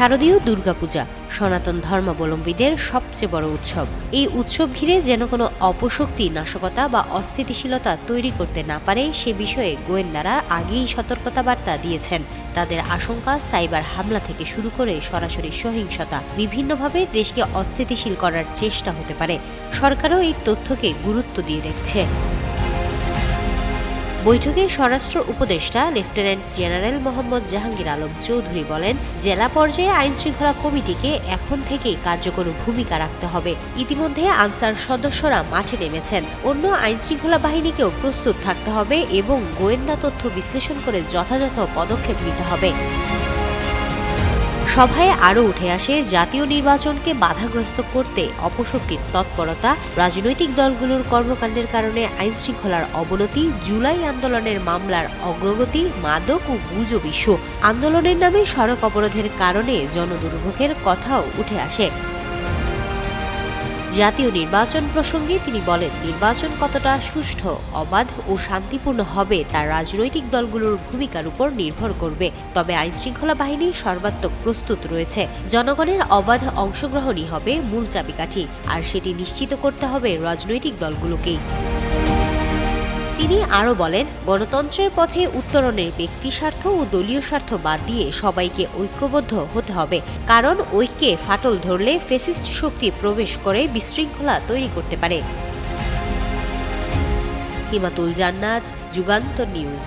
শারদীয় দুর্গাপূজা সনাতন ধর্মাবলম্বীদের সবচেয়ে বড় উৎসব। এই উৎসব ঘিরে যেন কোনো অপশক্তি নাশকতা বা অস্থিতিশীলতা তৈরি করতে না পারে সে বিষয়ে গোয়েন্দারা আগেই সতর্কতা বার্তা দিয়েছেন। তাদের আশঙ্কা সাইবার হামলা থেকে শুরু করে সরাসরি সহিংসতা বিভিন্নভাবে দেশকে অস্থিতিশীল করার চেষ্টা হতে পারে। সরকারও এই তথ্যকে গুরুত্ব দিয়ে দেখছে। বৈঠকে স্বরাষ্ট্র উপদেষ্টা লেফটেন্যান্ট জেনারেল মোহাম্মদ জাহাঙ্গীর আলম চৌধুরী বলেন, জেলা পর্যায়ে আইনশৃঙ্খলা কমিটিকে এখন থেকেই কার্যকর ভূমিকা রাখতে হবে। ইতিমধ্যে আনসার সদস্যরা মাঠে নেমেছেন। অন্য আইনশৃঙ্খলা বাহিনীকেও প্রস্তুত থাকতে হবে এবং গোয়েন্দা তথ্য বিশ্লেষণ করে যথাযথ পদক্ষেপ নিতে হবে। সভায় আরও উঠে আসে জাতীয় নির্বাচনকে বাধাগ্রস্ত করতে অপশক্তির তৎপরতা, রাজনৈতিক দলগুলোর কর্মকাণ্ডের কারণে আইনশৃঙ্খলার অবনতি, জুলাই আন্দোলনের মামলার অগ্রগতি, মাদক ও গুজব ইস্যু, আন্দোলনের নামে সড়ক অবরোধের কারণে জনদুর্ভোগের কথাও উঠে আসে। জাতীয় নির্বাচন প্রসঙ্গে তিনি বলেন, নির্বাচন কতটা সুষ্ঠু, অবাধ ও শান্তিপূর্ণ হবে তা রাজনৈতিক দলগুলোর ভূমিকার উপর নির্ভর করবে। তবে আইনশৃঙ্খলা বাহিনী সর্বাত্মক প্রস্তুত রয়েছে। জনগণের অবাধ অংশগ্রহণই হবে মূল চাবিকাঠি, আর সেটি নিশ্চিত করতে হবে রাজনৈতিক দলগুলোকেই। তিনি আরও বলেন, গণতন্ত্রের পথে উত্তরণের ব্যক্তি স্বার্থ ও দলীয় স্বার্থ বাদ দিয়ে সবাইকে ঐক্যবদ্ধ হতে হবে। কারণ ঐক্যে ফাটল ধরলে ফ্যাসিস্ট শক্তি প্রবেশ করে বিশৃঙ্খলা তৈরি করতে পারে। হিমাতুল জান্নাত, যুগান্তর নিউজ।